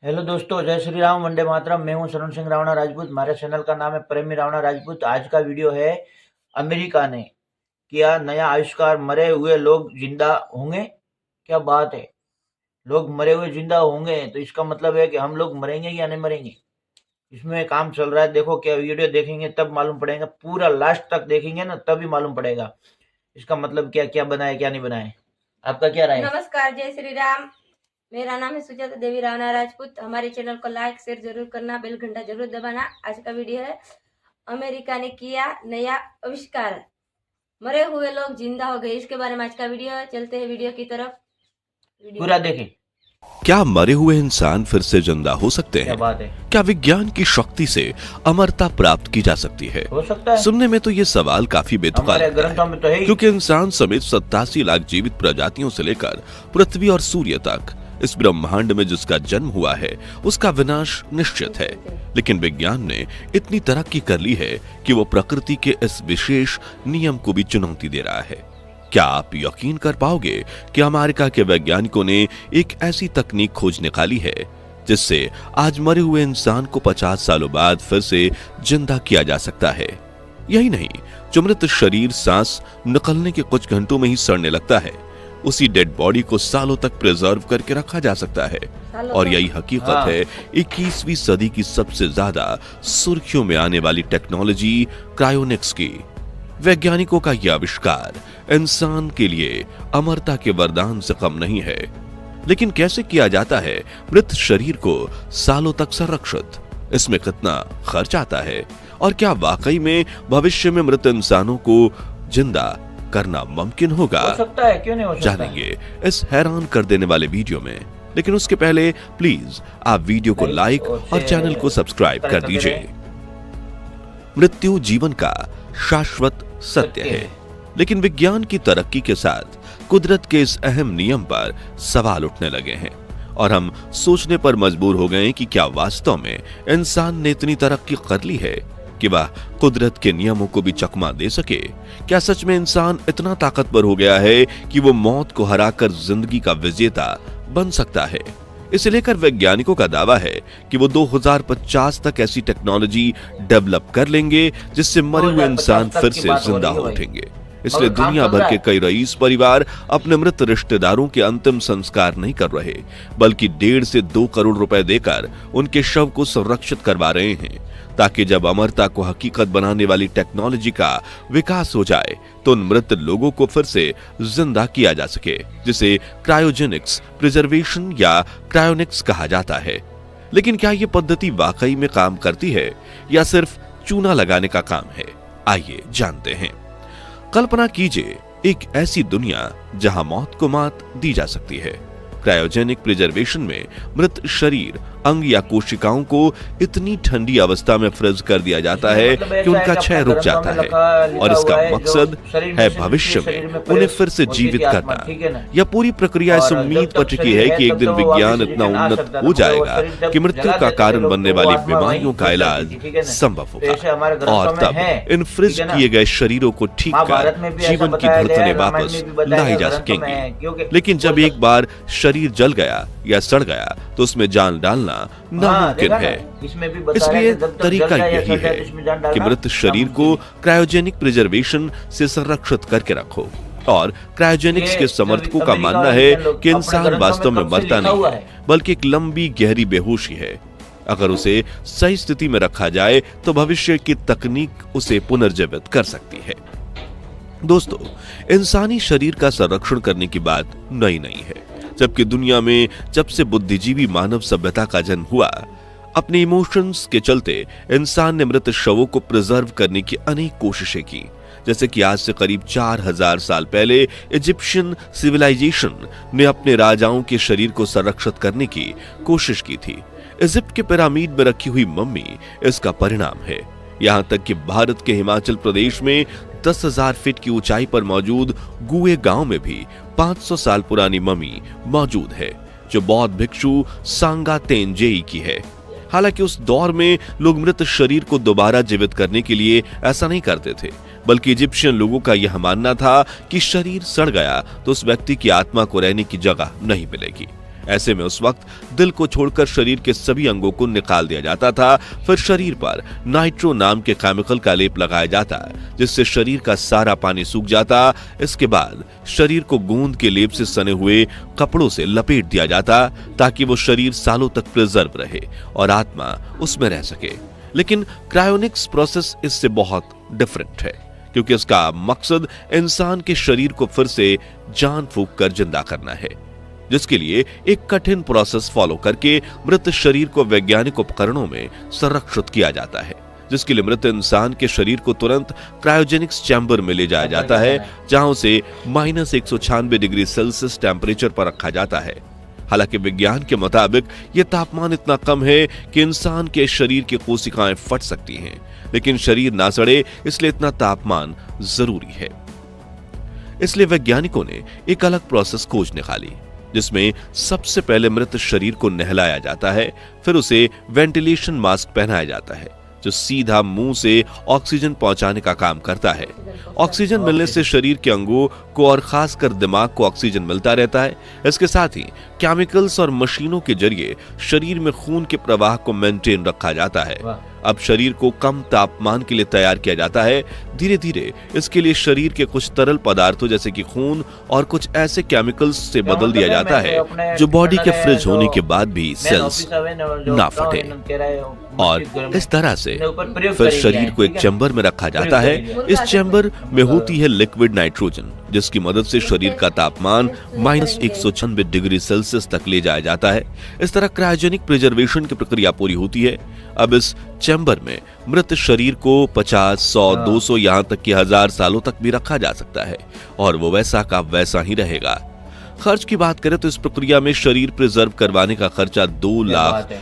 Hello दोस्तों, जय श्री राम, वंदे मातरम। मैं हूं शरण सिंह रावणा राजपूत। हमारे चैनल का नाम है प्रेमी रावणा राजपूत। आज का वीडियो है, अमेरिका ने किया नया आविष्कार, मरे हुए लोग जिंदा होंगे। क्या बात है, लोग मरे हुए जिंदा होंगे तो इसका मतलब है कि हम लोग मरेंगे या नहीं मरेंगे। इसमें काम चल रहा है। देखो, क्या वीडियो देखेंगे तब मालूम पड़ेगा, पूरा लास्ट तक देखेंगे ना तभी मालूम पड़ेगा इसका मतलब क्या क्या बनाए क्या नहीं बनाए। आपका क्या राय है? नमस्कार, जय श्री राम। मेरा नाम है सुजाता देवी रावणा राजपूत। हमारे चैनल को लाइक शेयर जरूर करना, बेल घंटा जरूर दबाना। आज का वीडियो है, अमेरिका ने किया नया आविष्कार, मरे हुए लोग जिंदा हो गए। इसके बारे में आज का वीडियो है। चलते हैं वीडियो की तरफ। पूरा देखें। क्या मरे हुए इंसान फिर से जिंदा हो सकते क्या हैं? बात है, क्या विज्ञान की शक्ति से अमरता प्राप्त की जा सकती है? हो सकता है। सुनने में तो ये सवाल काफी बेतुका हमारे लगता ग्रंथों है, में तो है ही। क्योंकि इंसान समेत 87 लाख जीवित प्रजातियों से लेकर पृथ्वी और सूर्य तक इस ब्रह्मांड में जिसका जन्म हुआ है उसका विनाश निश्चित है। लेकिन विज्ञान ने इतनी तरक्की कर ली है कि वो प्रकृति के इस विशेष नियम को भी चुनौती दे रहा है। क्या आप यकीन कर पाओगे कि अमेरिका के वैज्ञानिकों ने एक ऐसी तकनीक खोज निकाली है जिससे आज मरे हुए इंसान को 50 सालों बाद फिर से जिंदा किया जा सकता है। यही नहीं, जो मृत शरीर सांस निकलने के कुछ घंटों में ही सड़ने लगता है, उसी डेड बॉडी को सालों तक प्रिजर्व करके रखा जा सकता है। और यही हकीकत हाँ। है 21वीं सदी की सबसे ज्यादा सुर्खियों में आने वाली टेक्नोलॉजी क्रायोनिक्स की। वैज्ञानिकों का यह आविष्कार इंसान के लिए अमरता के वरदान से कम नहीं है। लेकिन कैसे किया जाता है मृत शरीर को सालों तक संरक्षित? इसमें कितना खर्च आता है? और क्या वाकई में भविष्य में मृत इंसानों को जिंदा करना मुमकिन होगा? हो सकता है, क्यों नहीं हो सकता। जानेंगे इस हैरान कर देने वाले वीडियो में। लेकिन उसके पहले प्लीज आप वीडियो को लाइक और चैनल को सब्सक्राइब कर दीजिए। मृत्यु जीवन का शाश्वत सत्य है, लेकिन विज्ञान की तरक्की के साथ कुदरत के इस अहम नियम पर सवाल उठने लगे हैं और हम सोचने पर मजबूर हो गए कि क्या वास्तव में इंसान ने इतनी तरक्की कर ली है कि वह कुदरत के नियमों को भी चकमा दे सके? क्या सच में इंसान इतना ताकतवर हो गया है कि वो मौत को हराकर जिंदगी का विजेता बन सकता है? इसे लेकर वैज्ञानिकों का दावा है कि वो 2050 तक ऐसी टेक्नोलॉजी डेवलप कर लेंगे जिससे मरे हुए इंसान फिर से जिंदा हो उठेंगे। इसलिए दुनिया भर के कई रईस परिवार अपने मृत रिश्तेदारों के अंतिम संस्कार नहीं कर रहे, बल्कि 1.5 से 2 करोड़ रुपए देकर उनके शव को संरक्षित करवा रहे हैं, ताकि जब अमरता को हकीकत बनाने वाली टेक्नोलॉजी का विकास हो जाए तो उन मृत लोगों को फिर से जिंदा किया जा सके, जिसे क्रायोजेनिक्स प्रिजर्वेशन या क्रायोनिक्स कहा जाता है। लेकिन क्या यह पद्धति वाकई में काम करती है या सिर्फ चूना लगाने का काम है? आइए जानते हैं। कल्पना कीजिए एक ऐसी दुनिया जहां मौत को मात दी जा सकती है। क्रायोजेनिक प्रिजर्वेशन में मृत शरीर, अंग या कोशिकाओं को इतनी ठंडी अवस्था में फ्रीज कर दिया जाता है कि उनका क्षय रुक जाता है, और इसका मकसद है भविष्य में उन्हें फिर से जीवित करना। यह पूरी प्रक्रिया इस उम्मीद पर टिकी है कि एक दिन विज्ञान इतना उन्नत हो जाएगा कि मृत्यु का कारण बनने वाली बीमारियों का इलाज संभव होगा, और तब इन फ्रीज किए गए शरीरों को ठीक कर जीवन की धड़कनें वापस लाई जा सकेंगी। लेकिन जब एक बार शरीर जल गया या सड़ गया तो उसमें जान डालना नामुमकिन है। इसलिए तरीका यही है कि मृत शरीर को क्रायोजेनिक प्रिजर्वेशन से संरक्षित करके रखो। और क्रायोजेनिक्स के समर्थकों का मानना है कि इंसान वास्तव में मरता नहीं है, बल्कि एक लंबी गहरी बेहोशी है। अगर उसे सही स्थिति में रखा जाए तो भविष्य की तकनीक उसे पुनर्जीवित कर सकती है। दोस्तों, इंसानी शरीर का संरक्षण करने की बात नई नहीं है। जबकि दुनिया में जब से बुद्धिजीवी मानव सभ्यता का जन्म हुआ, अपने इमोशंस के चलते इंसान ने मृत शवों को प्रिजर्व करने की अनेक कोशिशें की। जैसे कि आज से करीब 4000 साल पहले इजिप्शियन सिविलाइजेशन ने अपने राजाओं के शरीर को संरक्षित करने की कोशिश की थी। इजिप्ट के पिरामिड में रखी हुई मम्मी इसका परिणाम है। यहाँ तक कि भारत के हिमाचल प्रदेश में 10,000 फीट की ऊंचाई पर मौजूद गुए गांव में भी 500 साल पुरानी मम्मी मौजूद है, जो बौद्ध भिक्षु सांगा तेंजेई की है। हालांकि उस दौर में लोग मृत शरीर को दोबारा जीवित करने के लिए ऐसा नहीं करते थे, बल्कि इजिप्शियन लोगों का यह मानना था कि शरीर सड़ गया तो उस व्यक्ति की आत्मा को रहने की जगह नहीं मिलेगी। ऐसे में उस वक्त दिल को छोड़कर शरीर के सभी अंगों को निकाल दिया जाता था। फिर शरीर पर नाइट्रो नाम के केमिकल का लेप लगाया जाता, जिससे शरीर का सारा पानी सूख जाता। इसके बाद शरीर को गोंद के लेप से सने हुए कपड़ों से लपेट दिया जाता, ताकि वो शरीर सालों तक प्रिजर्व रहे और आत्मा उसमें रह सके। लेकिन क्रायोनिक्स प्रोसेस इससे बहुत डिफरेंट है, क्योंकि इसका मकसद इंसान के शरीर को फिर से जान फूंक कर जिंदा करना है, जिसके लिए एक कठिन प्रोसेस फॉलो करके मृत शरीर को वैज्ञानिक उपकरणों में संरक्षित किया जाता है, जिसके लिए मृत इंसान के शरीर को तुरंत क्रायोजेनिक्स चैम्बर में ले जाया जाता है, जहां उसे -196 डिग्री सेल्सियस टेम्परेचर पर रखा जाता है। हालांकि विज्ञान के मुताबिक यह तापमान इतना कम है कि इंसान के शरीर की कोशिकाएं फट सकती हैं, लेकिन शरीर ना सड़े इसलिए इतना तापमान जरूरी है। इसलिए वैज्ञानिकों ने एक अलग प्रोसेस खोज निकाली, जिसमें सबसे पहले मृत शरीर को नहलाया जाता है, फिर उसे वेंटिलेशन मास्क पहनाया जाता है, जो सीधा मुंह से ऑक्सीजन पहुंचाने का काम करता है। ऑक्सीजन मिलने से शरीर के अंगों को और खासकर दिमाग को ऑक्सीजन मिलता रहता है। इसके साथ ही केमिकल्स और मशीनों के जरिए शरीर में खून के प्रवाह को मेंटेन रखा जाता है। अब शरीर को कम तापमान के लिए तैयार किया जाता है। धीरे धीरे इसके लिए शरीर के कुछ तरल पदार्थों जैसे कि खून और कुछ ऐसे केमिकल्स से बदल दिया जाता है जो बॉडी के फ्रिज होने के बाद भी सेल्स ना फटे, और इस तरह से फिर शरीर को एक चैम्बर में रखा जाता है। इस चैम्बर में होती है लिक्विड नाइट्रोजन, जिसकी मदद से शरीर का तापमान -196 डिग्री सेल्सियस तक ले जाया जाता है। इस तरह क्रायोजेनिक प्रिजर्वेशन की प्रक्रिया पूरी होती है। अब इस चैम्बर में मृत शरीर को 50, 100, 200 यहाँ तक कि 1000 सालों तक भी रखा जा सकता है और वो वैसा का वैसा ही रहेगा। खर्च की बात करें तो इस प्रक्रिया में शरीर प्रिजर्व करवाने का खर्चा $2 लाख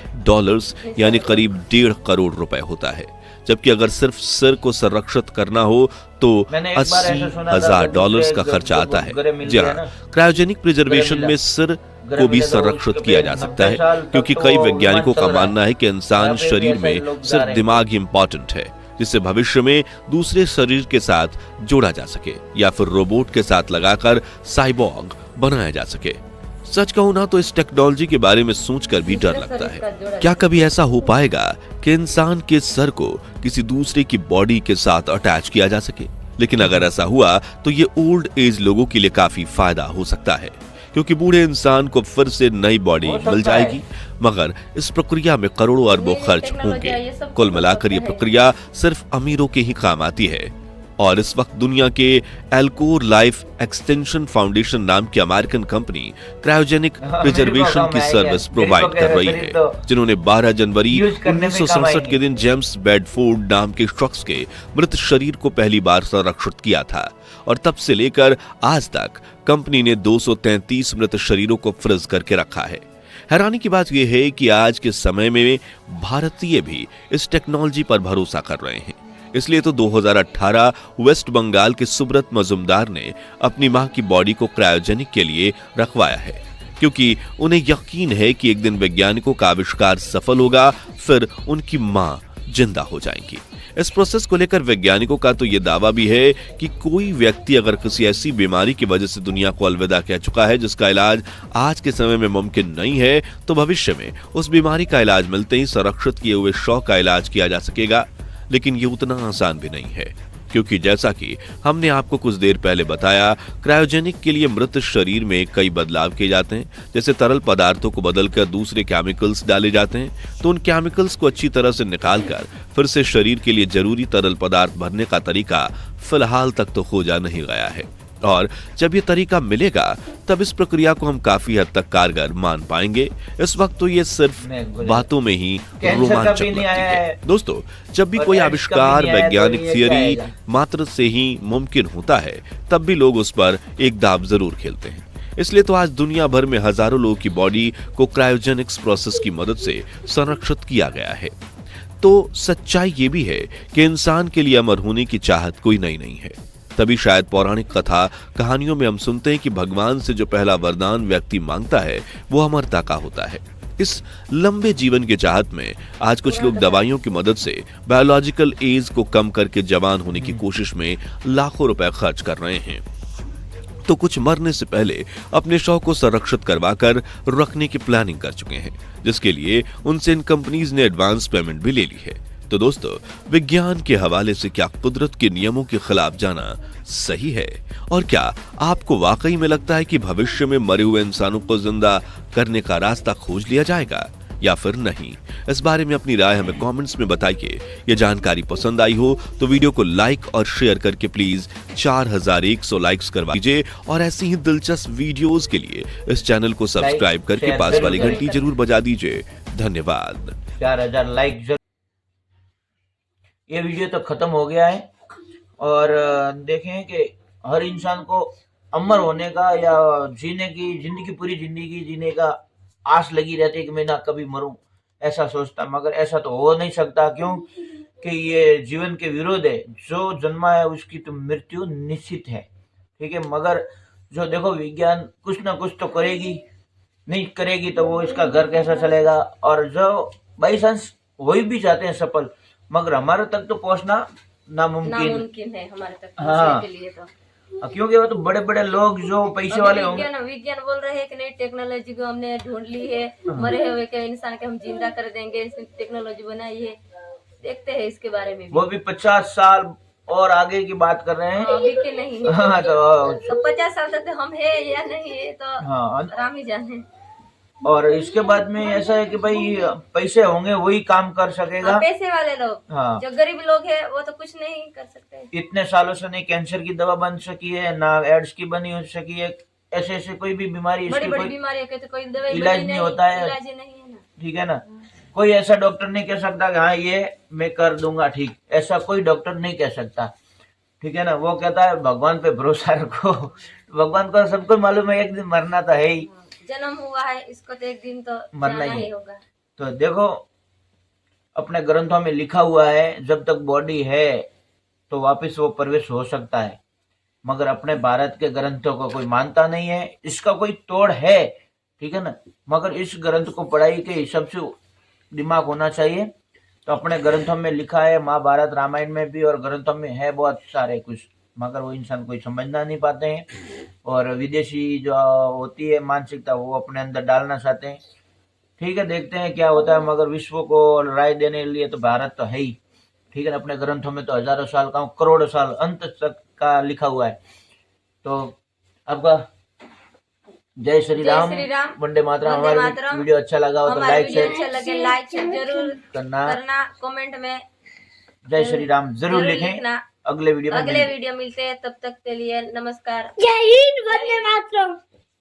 यानी करीब 1.5 करोड़ रुपए होता है, जबकि अगर सिर्फ सिर को संरक्षित करना हो तो $80,000 का खर्चा आता है। जी हाँ, क्रायोजेनिक प्रिजर्वेशन में सिर को भी संरक्षित किया जा सकता है, क्योंकि कई वैज्ञानिकों का मानना है कि इंसान शरीर में सिर्फ दिमाग ही इंपॉर्टेंट है, जिससे भविष्य में दूसरे शरीर के साथ जोड़ा जा सके या फिर रोबोट के साथ लगाकर साइबॉर्ग बनाया जा सके। सच कहूं ना तो इस टेक्नोलॉजी के बारे में सोचकर भी डर लगता है। क्या कभी ऐसा हो पाएगा कि इंसान के सर को किसी दूसरे की बॉडी के साथ अटैच किया जा सके? लेकिन अगर ऐसा हुआ तो ये ओल्ड एज लोगों के लिए काफी फायदा हो सकता है, क्योंकि बूढ़े इंसान को फिर से नई बॉडी मिल जाएगी। मगर इस प्रक्रिया में करोड़ों अरबों खर्च होंगे। कुल मिलाकर ये प्रक्रिया सिर्फ अमीरों के ही काम आती है। और इस वक्त दुनिया के एल्कोर लाइफ एक्सटेंशन फाउंडेशन नाम की अमेरिकन कंपनी क्रायोजेनिक प्रिजर्वेशन की सर्विस प्रोवाइड कर रही है, जिन्होंने 12 जनवरी 1967 के दिन जेम्स बेडफोर्ड नाम के शख्स के मृत शरीर को पहली बार संरक्षित किया था। और तब से लेकर आज तक कंपनी ने 233 मृत शरीरों को फ्रीज करके रखा है। हैरानी की बात यह है कि आज के समय में भारतीय भी इस टेक्नोलॉजी पर भरोसा कर रहे हैं। इसलिए तो 2018 वेस्ट बंगाल के सुब्रत मजुमदार ने अपनी मां की बॉडी को क्रायोजेनिक के लिए रखवाया है, क्योंकि उन्हें यकीन है कि एक दिन वैज्ञानिकों का आविष्कार सफल होगा, फिर उनकी मां जिंदा हो जाएंगी। इस प्रोसेस को लेकर वैज्ञानिकों का तो यह दावा भी है कि कोई व्यक्ति अगर किसी ऐसी बीमारी की वजह से दुनिया को अलविदा कह चुका है जिसका इलाज आज के समय में मुमकिन नहीं है, तो भविष्य में उस बीमारी का इलाज मिलते ही संरक्षित किए हुए शव का इलाज किया जा सकेगा। लेकिन ये उतना आसान भी नहीं है, क्योंकि जैसा कि हमने आपको कुछ देर पहले बताया, क्रायोजेनिक के लिए मृत शरीर में कई बदलाव किए जाते हैं। जैसे तरल पदार्थों को बदलकर दूसरे केमिकल्स डाले जाते हैं, तो उन केमिकल्स को अच्छी तरह से निकालकर फिर से शरीर के लिए जरूरी तरल पदार्थ भरने का तरीका फिलहाल तक तो खोजा नहीं गया है। और जब ये तरीका मिलेगा तब इस प्रक्रिया को हम काफी हद तक कारगर मान पाएंगे। इस वक्त तो ये सिर्फ बातों में ही रोमांचक लगती है। दोस्तों, जब भी कोई आविष्कार वैज्ञानिक थियरी मात्र से ही मुमकिन होता है, तब भी लोग उस पर एक दाव जरूर खेलते हैं। इसलिए तो आज दुनिया भर में हजारों लोगों की बॉडी को क्रायोजेनिक्स प्रोसेस की मदद से संरक्षित किया गया है। तो सच्चाई ये भी है कि इंसान के लिए अमर होने की चाहत कोई नई नहीं है। तभी शायद पौराणिक कथा कहानियों में हम सुनते हैं कि भगवान से जो पहला वरदान व्यक्ति मांगता है वो अमरता का होता है। इस लंबे जीवन के चाहत में आज कुछ लोग दवाइयों की मदद से बायोलॉजिकल एज को कम करके जवान होने की कोशिश में लाखों रुपए खर्च कर रहे हैं। तो कुछ मरने से पहले अपने शव को संरक्षित करवाकर रखने की प्लानिंग कर चुके हैं, जिसके लिए उनसे इन कंपनीज ने एडवांस पेमेंट भी ले ली है। तो दोस्तों, विज्ञान के हवाले से क्या कुदरत के नियमों के खिलाफ जाना सही है? और क्या आपको वाकई में लगता है कि भविष्य में मरे हुए इंसानों को जिंदा करने का रास्ता खोज लिया जाएगा या फिर नहीं? इस बारे में अपनी राय हमें कमेंट्स में बताइए। ये जानकारी पसंद आई हो तो वीडियो को लाइक और शेयर करके प्लीज 4100 लाइक्स करवा दीजिए और ऐसी ही दिलचस्प वीडियोस के लिए इस चैनल को सब्सक्राइब करके पास वाली घंटी जरूर बजा दीजिए। धन्यवाद। 4000 लाइक जरूर। ये वीडियो तो खत्म हो गया है और देखें कि हर इंसान को अमर होने का या जीने की जिंदगी पूरी जिंदगी जीने का आस लगी रहती है कि मैं ना कभी मरूं, ऐसा सोचता, मगर ऐसा तो हो नहीं सकता। क्यों कि ये जीवन के विरोध है। जो जन्मा है उसकी तो मृत्यु निश्चित है, ठीक है। मगर जो देखो विज्ञान कुछ ना कुछ तो करेगी, नहीं करेगी तो वो इसका घर कैसा चलेगा। और जो बाई चांस हो भी जाते हैं सफल, मगर हमारे तक तो पहुंचना नामुमकिन है हमारे तक हाँ, के लिए तो। क्योंकि वो तो बड़े बड़े लोग जो पैसे वाले होंगे। विज्ञान बोल रहे हैं कि नई टेक्नोलॉजी को हमने ढूंढ ली है, मरे हुए के इंसान के हम जिंदा कर देंगे, इसमें टेक्नोलॉजी बनाई है। देखते हैं इसके बारे में भी। वो भी 50 साल और आगे की बात कर रहे हैं, अभी के नहीं। हाँ, तो 50 साल तक हम है या नहीं है तो हाँ, राम ही जाने। और इसके बाद में ऐसा है कि भाई पैसे होंगे वही काम कर सकेगा। पैसे वाले लोग, हाँ, जो गरीब लोग है वो तो कुछ नहीं कर सकते। इतने सालों से नहीं कैंसर की दवा बन सकी है, ना एड्स की बनी हो सकी है। ऐसे ऐसे कोई भी बीमारी, बड़ी बड़ी बीमारियों के तो कोई दवाई इलाज नहीं होता है, इलाज नहीं है ना, ठीक है ना। कोई ऐसा डॉक्टर नहीं कह सकता कि हाँ ये मैं कर दूंगा ठीक, ऐसा कोई डॉक्टर नहीं कह सकता, ठीक है ना। वो कहता है भगवान पे भरोसा रखो। भगवान को सबको मालूम है एक दिन मरना तो है ही, जन्म हुआ है इसको तो एक दिन तो मरना जाना ही ही होगा। तो देखो अपने ग्रंथों में लिखा हुआ है जब तक बॉडी है तो वापस वो प्रवेश हो सकता है, मगर अपने भारत के ग्रंथों को कोई मानता नहीं है। इसका कोई तोड़ है, ठीक है ना, मगर इस ग्रंथ को पढ़ाई के हिसाब से दिमाग होना चाहिए। तो अपने ग्रंथों में लिखा है, महाभारत रामायण में भी और ग्रंथों में है बहुत सारे कुछ, मगर वो इंसान कोई समझना नहीं पाते हैं। और विदेशी जो होती है मानसिकता वो अपने अंदर डालना चाहते हैं, ठीक है। देखते हैं क्या होता है, मगर विश्व को राय देने के लिए तो भारत तो है ही, ठीक है ना। अपने ग्रंथों में तो हजारों साल का, करोड़ों साल अंत तक का लिखा हुआ है। तो आपका जय श्री राम, वंदे मातरम। हमारा वीडियो अच्छा लगा हो तो लाइक शेयर जरूर करना, कमेंट में जय श्री राम जरूर लिखें। अगले वीडियो में मिलते हैं, तब तक के लिए नमस्कार। जय हिंद, वंदे मातरम।